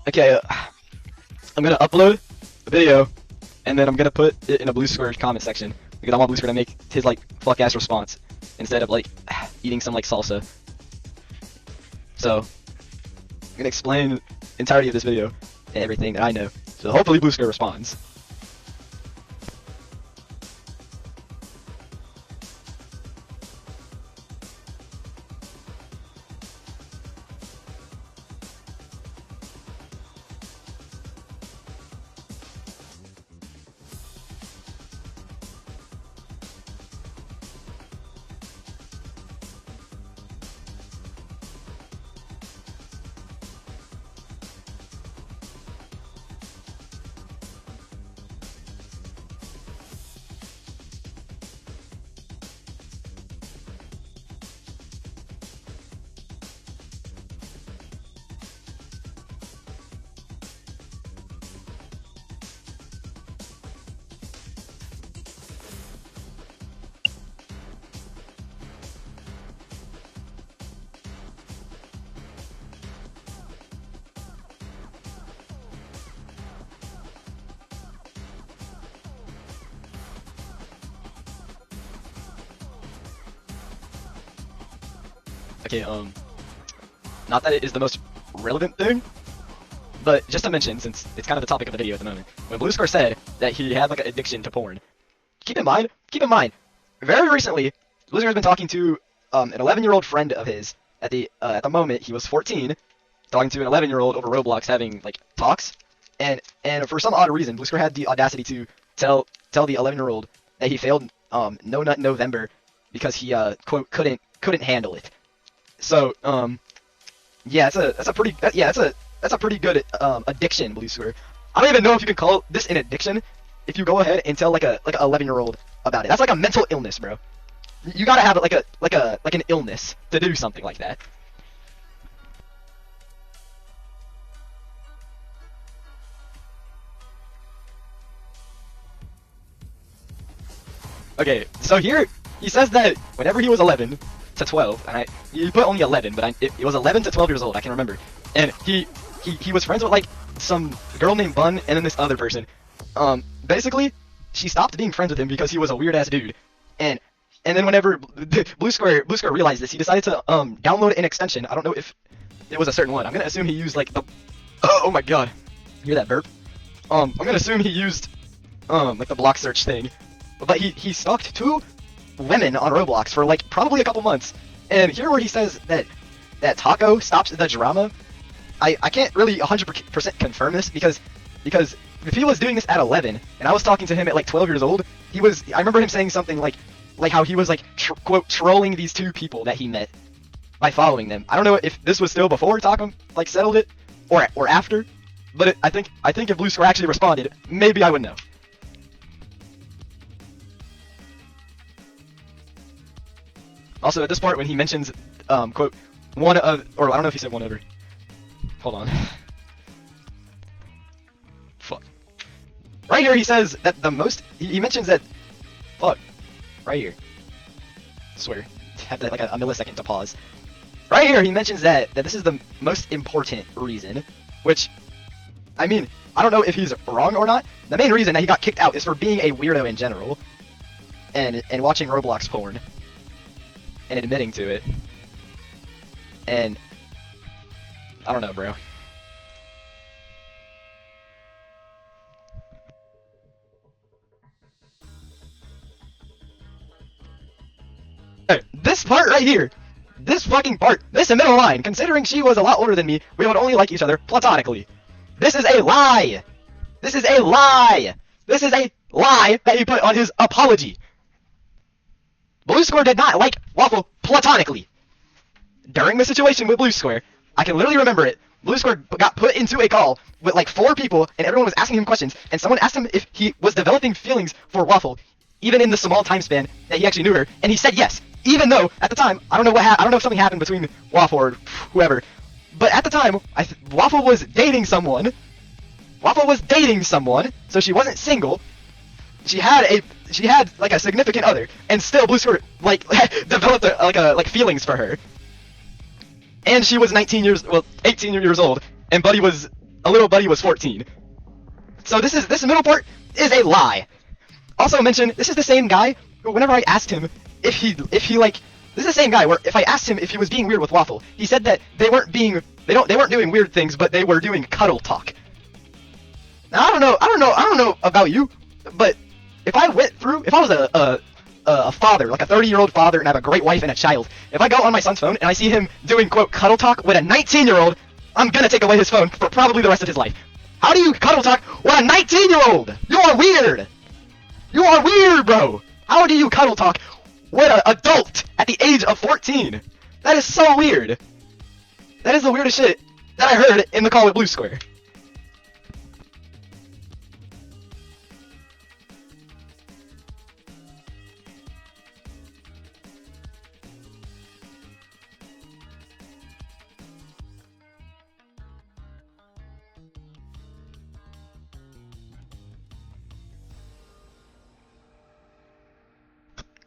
Okay, I'm gonna upload a video, and then I'm gonna put it in a bluesquare comment section because I want bluesquare to make his like fuck ass response instead of like eating some like salsa. So I'm gonna explain the entirety of this video and everything that I know. So hopefully bluesquare responds. Okay, not that it is the most relevant thing, but just to mention, since it's kind of the topic of the video at the moment, when bluesquare said that he had like an addiction to porn, keep in mind, very recently, bluesquare has been talking to an 11-year-old friend of his. At the moment, he was 14, talking to an 11-year-old over Roblox, having like talks, and for some odd reason, bluesquare had the audacity to tell the 11-year-old that he failed No Nut November because he quote couldn't handle it. So, yeah, that's a pretty good addiction, bluesquare. I don't even know if you can call this an addiction if you go ahead and tell like a 11-year-old about it. That's like a mental illness, bro. You gotta have like an illness to do something like that. Okay, so here he says that whenever he was 11 to 12, and you put only 11, but it was 11 to 12 years old, I can remember, and he was friends with like some girl named Bun and then this other person. Basically, she stopped being friends with him because he was a weird ass dude, and then whenever bluesquare realized this, he decided to download an extension. I don't know if it was a certain one. I'm gonna assume he used like the oh my god, hear that burp? I'm gonna assume he used like the block search thing. But he stalked 2 women on Roblox for like probably a couple months, and here where he says that Taco stopped the drama, I can't really 100% confirm this because if he was doing this at 11 and I was talking to him at like 12 years old, I remember him saying something like how he was like quote trolling these 2 people that he met by following them. I don't know if this was still before Taco like settled it or after, but I think if bluesquare actually responded, maybe I would know. Also, at this part, when he mentions, quote, one of, or I don't know if he said one over. Hold on. Fuck. Right here, he says that the most, he mentions that, fuck, right here. I swear, had to, like a millisecond to pause. Right here, he mentions that this is the most important reason, which, I mean, I don't know if he's wrong or not. The main reason that he got kicked out is for being a weirdo in general, and watching Roblox porn. And admitting to it. And I don't know, bro. Hey, this part right here, this fucking part, this middle line, considering she was a lot older than me, we would only like each other platonically. This is a lie. This is a lie. This is a lie that he put on his apology. bluesquare did not like Waffle platonically. During the situation with bluesquare, I can literally remember it. bluesquare got put into a call with like 4 people, and everyone was asking him questions, and someone asked him if he was developing feelings for Waffle, even in the small time span that he actually knew her, and he said yes. Even though at the time, I don't know if something happened between Waffle or whoever, but at the time, Waffle was dating someone. So she wasn't single. She had like a significant other, and still bluesquare like developed like feelings for her. And she was 18 years old, and Buddy was a little buddy was 14. So this middle part is a lie. Also mention, this is the same guy who, whenever I asked him if he like, this is the same guy where if I asked him if he was being weird with Waffle, he said that they weren't doing weird things, but they were doing cuddle talk. Now I don't know about you, but if I was a father, like a 30-year-old father, and I have a great wife and a child, if I go on my son's phone and I see him doing, quote, cuddle talk with a 19-year-old, I'm gonna take away his phone for probably the rest of his life. How do you cuddle talk with a 19-year-old? You are weird! You are weird, bro! How do you cuddle talk with an adult at the age of 14? That is so weird. That is the weirdest shit that I heard in the call with bluesquare.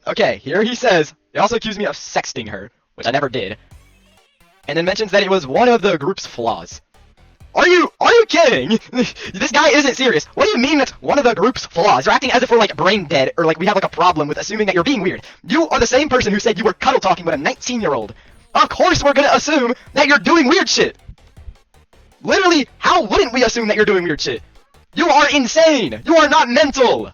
Okay, here he says, he also accused me of sexting her, which I never did, and then mentions that it was one of the group's flaws. Are you kidding? This guy isn't serious. What do you mean that's one of the group's flaws? You're acting as if we're like brain dead, or like we have like a problem with assuming that you're being weird. You are the same person who said you were cuddle talking with a 19-year-old. Of course we're gonna assume that you're doing weird shit. Literally, how wouldn't we assume that you're doing weird shit? You are insane! You are not mental!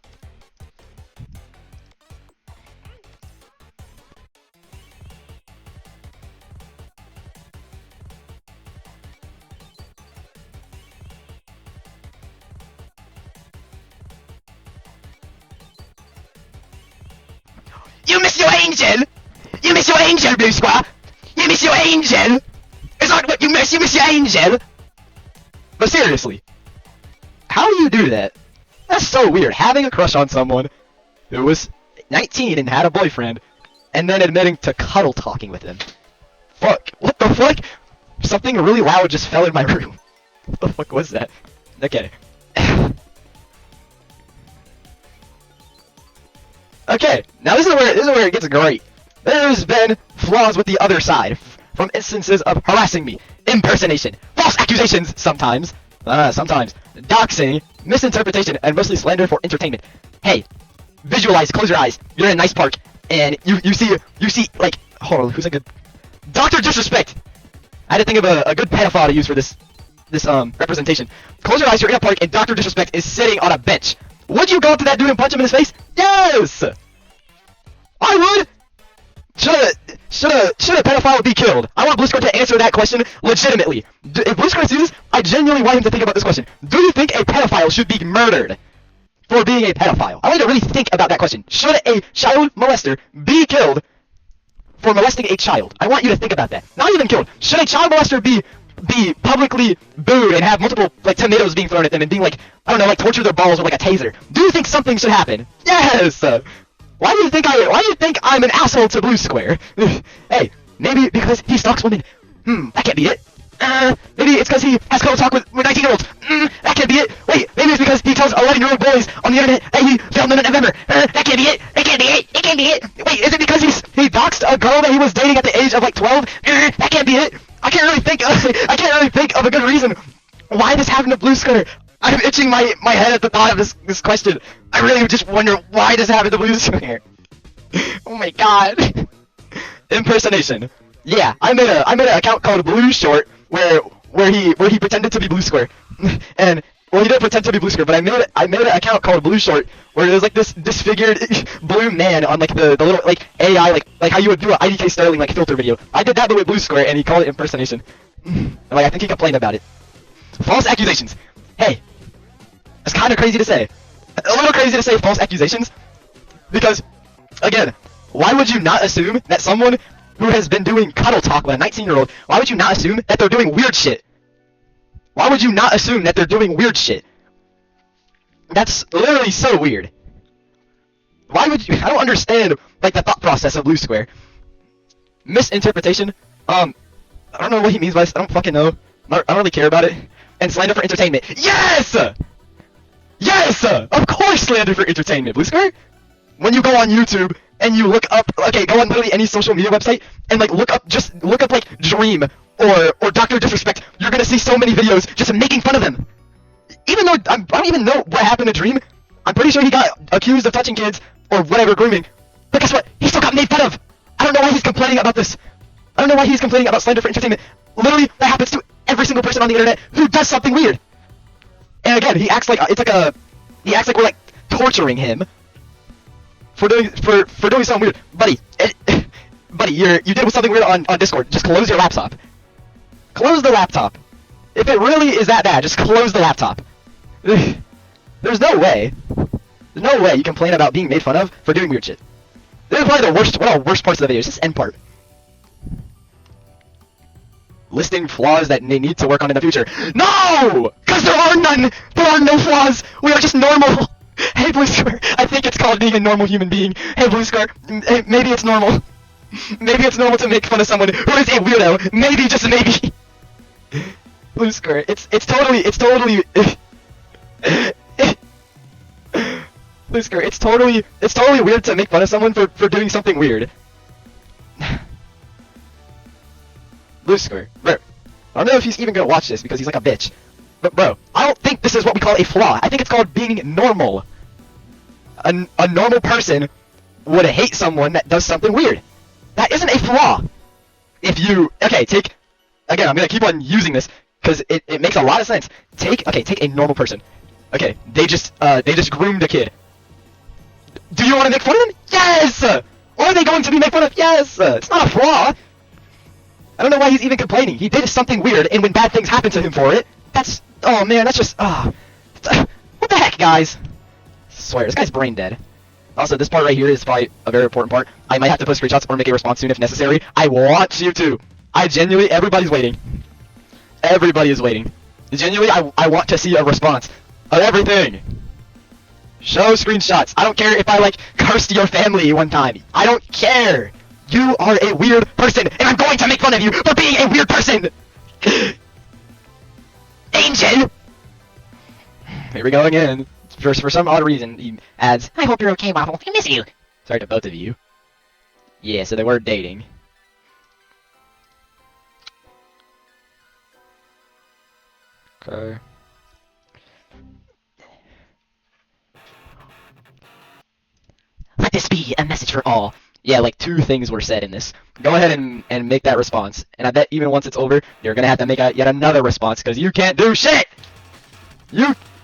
You miss your angel! You miss your angel, bluesquare! You miss your angel! Is that what you miss? You miss your angel! But seriously, how do you do that? That's so weird, having a crush on someone who was 19 and had a boyfriend, and then admitting to cuddle talking with him. Fuck, what the fuck? Something really loud just fell in my room. What the fuck was that? Okay. Okay, now this is where it gets great. There's been flaws with the other side, from instances of harassing me, impersonation, false accusations sometimes, doxing, misinterpretation, and mostly slander for entertainment. Hey, visualize, close your eyes, you're in a nice park, and you see, like, hold on, who's a good... Dr. Disrespect! I had to think of a good pedophile to use for this representation. Close your eyes, you're in a park, and Dr. Disrespect is sitting on a bench. Would you go up to that dude and punch him in his face? Yes! I would! Should a pedophile be killed? I want bluesquare to answer that question legitimately. If bluesquare sees this, I genuinely want him to think about this question. Do you think a pedophile should be murdered for being a pedophile? I want you to really think about that question. Should a child molester be killed for molesting a child? I want you to think about that. Not even killed. Should a child molester be publicly booed and have multiple, like, tomatoes being thrown at them and being, like, I don't know, like, torture their balls with, like, a taser? Do you think something should happen? Yes! Why do you think I'm an asshole to bluesquare? Hey, maybe because he stalks women. That can't be it. Maybe it's because he has cuddle talk with 19-year-olds. That can't be it. Wait, maybe it's because he tells 11-year-old boys on the internet that he filmed them in November. That can't be it. That can't be it. It can't be it. Wait, is it because he doxed a girl that he was dating at the age of, like, 12? That can't be it. I can't really think of a good reason why this happened to bluesquare. I'm itching my head at the thought of this question. I really just wonder why this happened to bluesquare. Oh my god. Impersonation. Yeah, I made an account called Blue Short where he pretended to be bluesquare. And well, he didn't pretend to be bluesquare, but I made an account called Blue Short where there's like this disfigured blue man on like the little like AI like how you would do an IDK Sterling like filter video. I did that but with bluesquare and he called it impersonation. And, like I think he complained about it. False accusations. Hey, it's kind of crazy to say. A little crazy to say false accusations because again, why would you not assume that someone who has been doing cuddle talk with a 19-year-old, why would you not assume that they're doing weird shit? Why would you not assume that they're doing weird shit? That's literally so weird. Why would you? I don't understand, like, the thought process of bluesquare. Misinterpretation. I don't know what he means by this. I don't fucking know. I don't really care about it. And slander for entertainment. Yes! Yes! Of course slander for entertainment, bluesquare! When you go on YouTube and you look up, okay, go on literally any social media website and like look up like Dream or Dr. Disrespect, you're gonna see so many videos just making fun of him. Even though I don't even know what happened to Dream. I'm pretty sure he got accused of touching kids or whatever, grooming. But guess what? He still got made fun of. I don't know why he's complaining about this. I don't know why he's complaining about slander for entertainment. Literally, that happens to every single person on the internet who does something weird. And again, he acts like he acts like we're like torturing him for doing something weird. Buddy, buddy, you did something weird on Discord. Just close your laptop. Close the laptop. If it really is that bad, just close the laptop. There's no way. There's no way you complain about being made fun of for doing weird shit. This is probably one of the worst parts of the video. It's this end part. Listing flaws that they need to work on in the future. No! Because there are none! There are no flaws! We are just normal! Hey, bluesquare, I think it's called being a normal human being. Hey, bluesquare, maybe it's normal. Maybe it's normal to make fun of someone who is a weirdo. Maybe, just maybe. bluesquare, it's totally... bluesquare, it's totally weird to make fun of someone for doing something weird. bluesquare, bro. I don't know if he's even gonna watch this because he's like a bitch. But bro, I don't think this is what we call a flaw. I think it's called being normal. A normal person would hate someone that does something weird. That isn't a flaw. If you... Okay, take... Again, I'm gonna keep on using this because it makes a lot of sense. Take a normal person. Okay, they just groomed a kid. Do you want to make fun of them? Yes! Are they going to be made fun of? Yes! It's not a flaw. I don't know why he's even complaining. He did something weird, and when bad things happen to him for it, that's... Oh, man, that's just... what the heck, guys? I swear, this guy's brain dead. Also, this part right here is probably a very important part. I might have to post screenshots or make a response soon if necessary. I want you to. I genuinely... Everybody's waiting. Everybody is waiting. Genuinely, I want to see a response of everything. Show screenshots. I don't care if I, like, cursed your family one time. I don't care. You are a weird person, and I'm going to make fun of you for being a weird person! Angel! Here we go again. For some odd reason, he adds, I hope you're okay, Waffle. I miss you. Sorry to both of you. Yeah, so they were dating. Okay. Let this be a message for all. Yeah, like 2 things were said in this. Go ahead and make that response. And I bet even once it's over, you're gonna have to make yet another response, because you can't do shit!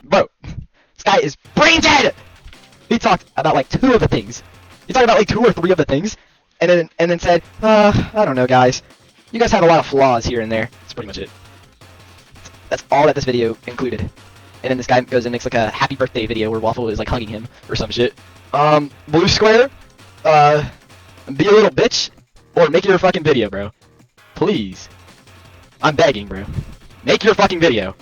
Bro, this guy is brain dead! He talked about like 2 of the things. He talked about like 2 or 3 of the things, and then said, I don't know, guys. You guys have a lot of flaws here and there. That's pretty much it. That's all that this video included. And then this guy goes and makes like a happy birthday video where Waffle is like hugging him or some shit. bluesquare, be a little bitch, or make your fucking video, bro. Please. I'm begging, bro. Make your fucking video.